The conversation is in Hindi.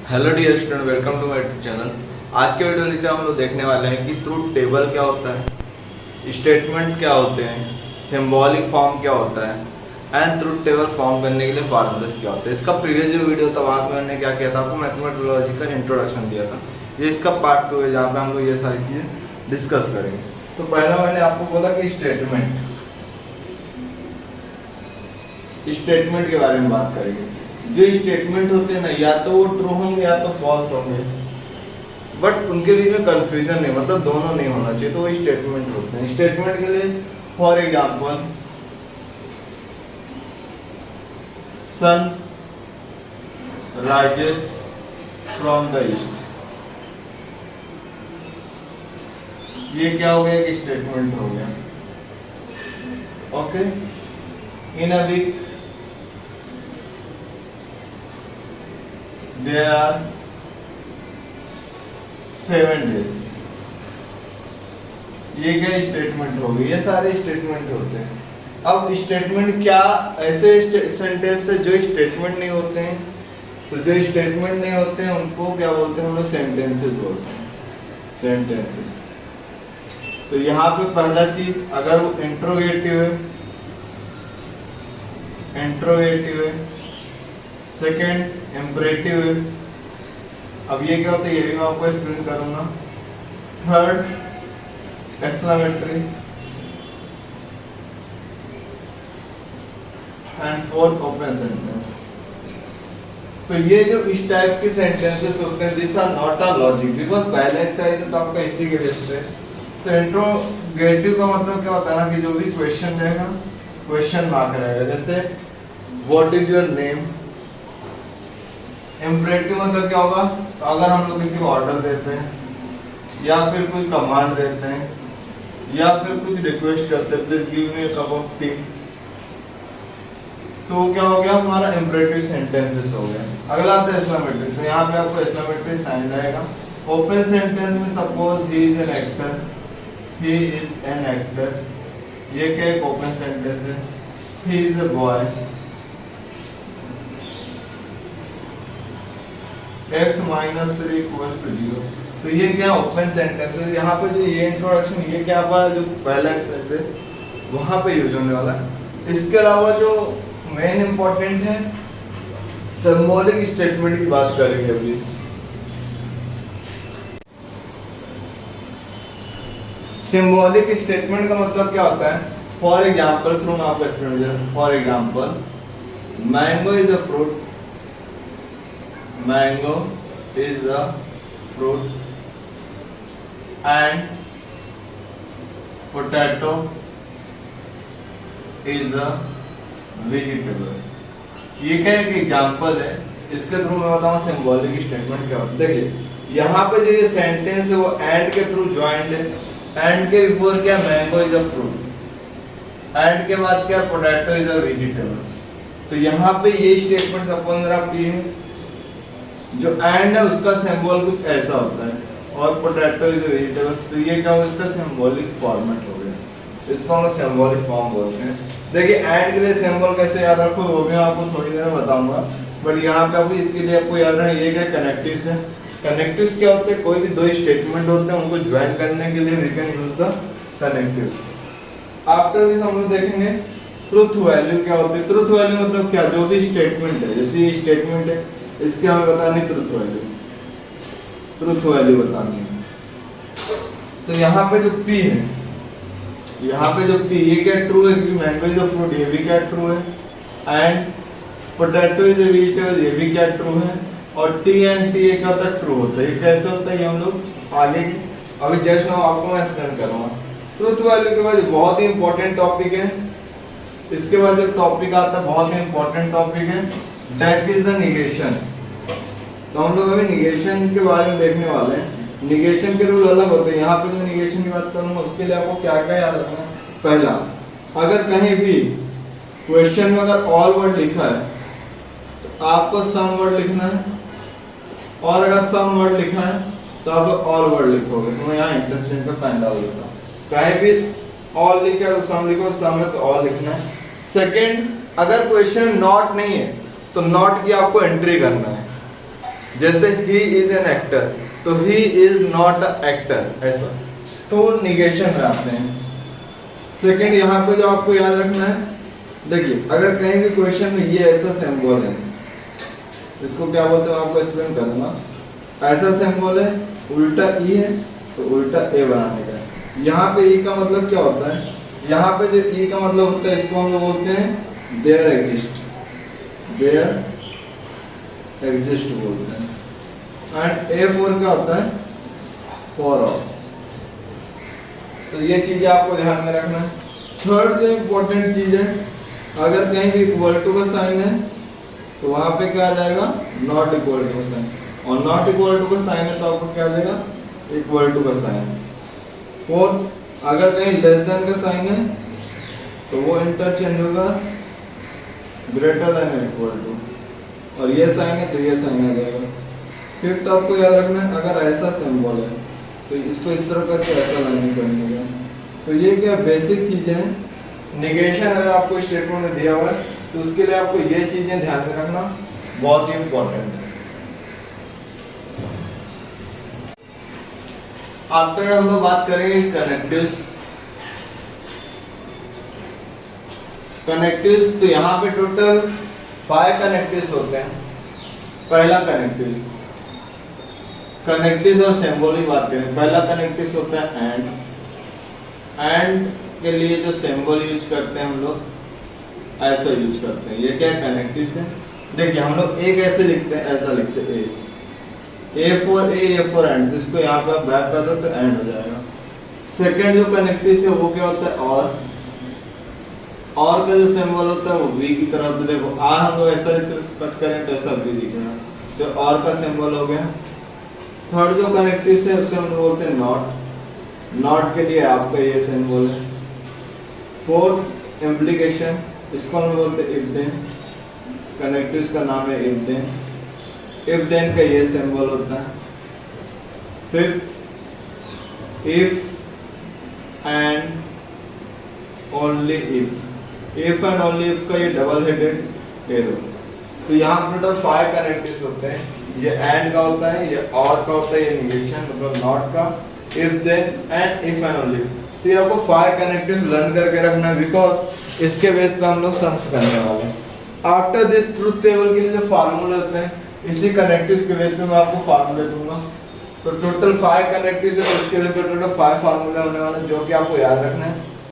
Hello dear student, welcome to my channel. आज के वीडियो नीचे हम लोग देखने वाले हैं कि ट्रूथ टेबल क्या होता है, स्टेटमेंट क्या होते हैं, सिंबॉलिक फॉर्म क्या होता है एंड ट्रूथ टेबल फॉर्म करने के लिए फॉर्मूलास क्या होते हैं। इसका प्रीवियस जो वीडियो था वहाँ में मैंने क्या किया था, आपको मैथमेटिकोलॉजी का इंट्रोडक्शन दिया था। ये इसका पार्ट 2 है जहाँ पे हम लोग ये सारी चीज़ें डिस्कस करेंगे। तो पहला मैंने आपको बोला कि स्टेटमेंट के बारे में बात करेंगे। जो स्टेटमेंट होते हैं ना, या तो वो ट्रू होंगे या तो फॉल्स होंगे, बट उनके बीच में कंफ्यूजन नहीं, मतलब दोनों नहीं होना चाहिए, तो वो स्टेटमेंट होते हैं। स्टेटमेंट के लिए for example sun rises from the east, ये क्या हो गया, एक स्टेटमेंट हो गया। Okay, in a week there are 7 days, ये क्या स्टेटमेंट हो गई। ये सारे स्टेटमेंट होते हैं। अब स्टेटमेंट क्या, ऐसे सेंटेंस है जो स्टेटमेंट नहीं होते हैं, तो जो स्टेटमेंट नहीं होते हैं उनको क्या बोलते हैं हम लोग, सेंटेंसेस बोलते हैं, सेंटेंसेस। तो यहाँ पे पहला चीज, अगर वो इंट्रोगेटिव है, सेकेंड इम्परेटिव है। अब ये क्या होता है, ये भी मैं आपको एक्सप्लेन करूंगा। Third exclamatory and fourth open sentence. तो ये जो इस टाइप के सेंटेंसेस होते हैं, this are not a logic, because पहले एक्सरसाइज है तो आपका इसी के बेस पे। तो इंट्रोगेटिव का मतलब क्या होता है ना, कि जो भी क्वेश्चन रहेगा, क्वेश्चन मार्क रहेगा। जैसे what is your name. Imperative मतलब क्या होगा, तो अगर हम लोग किसी को ऑर्डर देते हैं या फिर कोई कमांड देते हैं या फिर कुछ रिक्वेस्ट करते हैं, please give me a cup of T, तो क्या हो गया, हमारा इम्परेटिव सेंटेंसेस हो गया। अगला आता है एक्सक्लेमेटरी। तो यहाँ पे आपको एक्सक्लेमेटरी साइन रहेगा। ओपन सेंटेंस में suppose he is an actor, ये क्या एक ओपन सेंटेंस है। He is a boy, x minus 3 equal to 0। तो ये क्या ओपन सेंटेंस है। यहाँ पे जो ये इंट्रोडक्शन, ये क्या हमारा जो पहला सेंटेंस है वहां पे यूज होने वाला है। इसके अलावा जो मेन इंपॉर्टेंट है, सिंबॉलिक स्टेटमेंट की बात करेंगे अभी। सिंबॉलिक स्टेटमेंट का मतलब क्या होता है, फॉर एग्जाम्पल थ्रू मैं आपको explain. For example mango is a fruit, mango is a fruit and potato is a vegetable। ये क्या एक एग्जाम्पल है, इसके थ्रू मैं बताऊँ सिंबॉलिक स्टेटमेंट क्या होता है। देखिए यहाँ पे जो ये सेंटेंस है वो एंड के थ्रू ज्वाइंट है। एंड के बिफोर क्या, mango is a fruit, and के बाद क्या, पोटैटो इज अ वेजिटेबल्स। तो यहाँ पे ये स्टेटमेंट सपोज आप लिए, जो एंड है उसका सिंबल कुछ ऐसा होता है और पोटैटो इज वेजिटेबल्स, तो ये क्या होगा, इसका सिंबॉलिक फॉर्मेट हो गया, इसको हम सिंबॉलिक फॉर्म बोलते हैं। देखिए एंड के लिए सिंबल कैसे याद रखो वो भी मैं आपको थोड़ी देर में बताऊंगा, बट यहाँ पे आपको इसके लिए आपको याद रखना, ये क्या कनेक्टिव्स है। कनेक्टिव्स क्या होते हैं, कोई भी दो स्टेटमेंट होते हैं उनको ज्वाइन करने के लिए we can use the connectives. After this हम लोग देखेंगे ट्रुथ वैल्यू क्या होती है। ट्रुथ वैल्यू मतलब क्या, जो भी स्टेटमेंट है, जैसे ये स्टेटमेंट है इसके हमें बतानी ट्रुथ वैल्यू बतानी है। तो यहाँ पे जो P है, यहाँ पे जो P, ये क्या ट्रू है, क्योंकि मैंगो इज अ फ्रूट, ये भी क्या ट्रू है, and potato is a vegetable, ये भी क्या ट्रू है, और T एंड T क्या होता है, ट्रू होता है। ये कैसे होता है, ये हम लोग आगे अभी जस्ट नाउ आपको मैं एक्सप्लेन करूँगा। ट्रुथ वैल्यू के बाद बहुत ही इंपॉर्टेंट टॉपिक है, इसके बाद जो टॉपिक आता है बहुत ही इंपॉर्टेंट टॉपिक है, दैट इज द निगेशन। तो हम लोग अभी निगेशन के बारे में देखने वाले हैं। निगेशन के रूल अलग होते हैं। यहाँ पे जो निगेशन की बात करूंगा उसके लिए आपको क्या क्या याद रखना है। पहला, अगर कहीं भी क्वेश्चन में अगर ऑल वर्ड लिखा है तो आपको सम वर्ड लिखना है, और अगर सम वर्ड लिखा है तो आप ऑल वर्ड लिखोगे। तो मैं यहाँ इंटरचेंज का साइन डाल देता हूँ। कहीं भी ऑल लिखा है तो सम लिखो, सम है तो ऑल लिखना है। सेकेंड, अगर क्वेश्चन नॉट नहीं है तो नॉट की आपको एंट्री करना है। जैसे ही इज एन एक्टर, तो he is not a actor, ऐसा तो निगेशन में आते हैं। सेकंड यहाँ पे जो आपको याद रखना है, देखिए अगर कहीं भी क्वेश्चन में ये ऐसा सिंबल है, इसको क्या बोलते हैं आपको एक्सप्लेन करूंगा। ऐसा सिंबल है, उल्टा ई है तो उल्टा ए बनाने का। यहाँ पे ई का मतलब क्या होता है, यहाँ पे जो ई का मतलब होता है इसको हम लोग बोलते हैं देयर एग्जिस्ट, देयर एग्जिस्ट बोलते हैं। एंड ए फोर क्या होता है, फॉर ऑल। तो ये चीजें आपको ध्यान में रखना है। थर्ड जो इम्पोर्टेंट चीज है, अगर कहीं भी इक्वल टू का साइन है तो वहां पे क्या आ जाएगा, नॉट इक्वल टू का साइन, और नॉट इक्वल टू का साइन है तो आपको क्या आ जाएगा, इक्वल टू का साइन। फोर्थ, अगर कहीं लेस देन का साइन है तो वो इंटरचेंज होगा ग्रेटर देन इक्वल टू, और ये साइन है तो ये साइन आ जाएगा। फिफ्थ आपको याद रखना है, अगर ऐसा सिंबल है तो इसको इस तरह करके ऐसा लाइन करने का। तो ये क्या बेसिक चीजें हैं। निगेशन अगर आपको स्टेटमेंट में दिया हुआ है तो उसके लिए आपको ये चीजें ध्यान में रखना बहुत ही इंपॉर्टेंट है। आफ्टर हम लोग बात करेंगे कनेक्टिव्स। कनेक्टिव्स, तो यहाँ पे टोटल 5 कनेक्टिव्स होते हैं। पहला कनेक्टिव्स, कनेक्टिव्स और सिंबल की बात करें। पहला कनेक्टिव्स होता है एंड। एंड के लिए जो सिंबल यूज करते हैं हम लोग, ऐसा यूज करते हैं। ये क्या है, कनेक्टिव्स है। देखिए हम लोग एक ऐसे लिखते हैं, ऐसा लिखते हैं ए फॉर एंड, जिसको यहाँ पे आप बैक कर दो तो एंड हो जाएगा। सेकेंड जो कनेक्टिव्स है वो क्या होता है, और का जो सिंबल होता है वो वी की तरह होता है। देखो आर हम लोग ऐसा कट करें तो ऐसा वी दिखेगा, तो और का सिंबल हो गया। थर्ड जो कनेक्टिव्स है उसे हम लोग बोलते हैं नॉट। नॉट के लिए आपका ये सिंबल है। फोर्थ इम्प्लीकेशन, इसको हम बोलते हैं इफ देन। कनेक्टिव्स का नाम है इफ देन। इफ देन का ये सिंबल होता है। Fifth if and only if. If and only if का ये डबल हेडेड एरो। तो यहाँ टोटल 5 कनेक्टिव्स होते हैं। ये एंड का होता है, ये और का होता है, ये निगेशन मतलब नॉट का, if then and if and only. तो ये आपको 5 कनेक्टिव्स लर्न करके रखना है, बिकॉज इसके बेस पे हम लोग सम्स करने वाले हैं। आफ्टर दिस ट्रुथ टेबल के लिए जो फार्मूले होते हैं, इसी कनेक्टिव्स के बेस पे मैं आपको फार्मूले दूंगा। तो टोटल 5 कनेक्टिव्स है, तो उसके बेस पे टोटल 5 फार्मूले होने वाले हैं, जो कि आपको याद रखना है।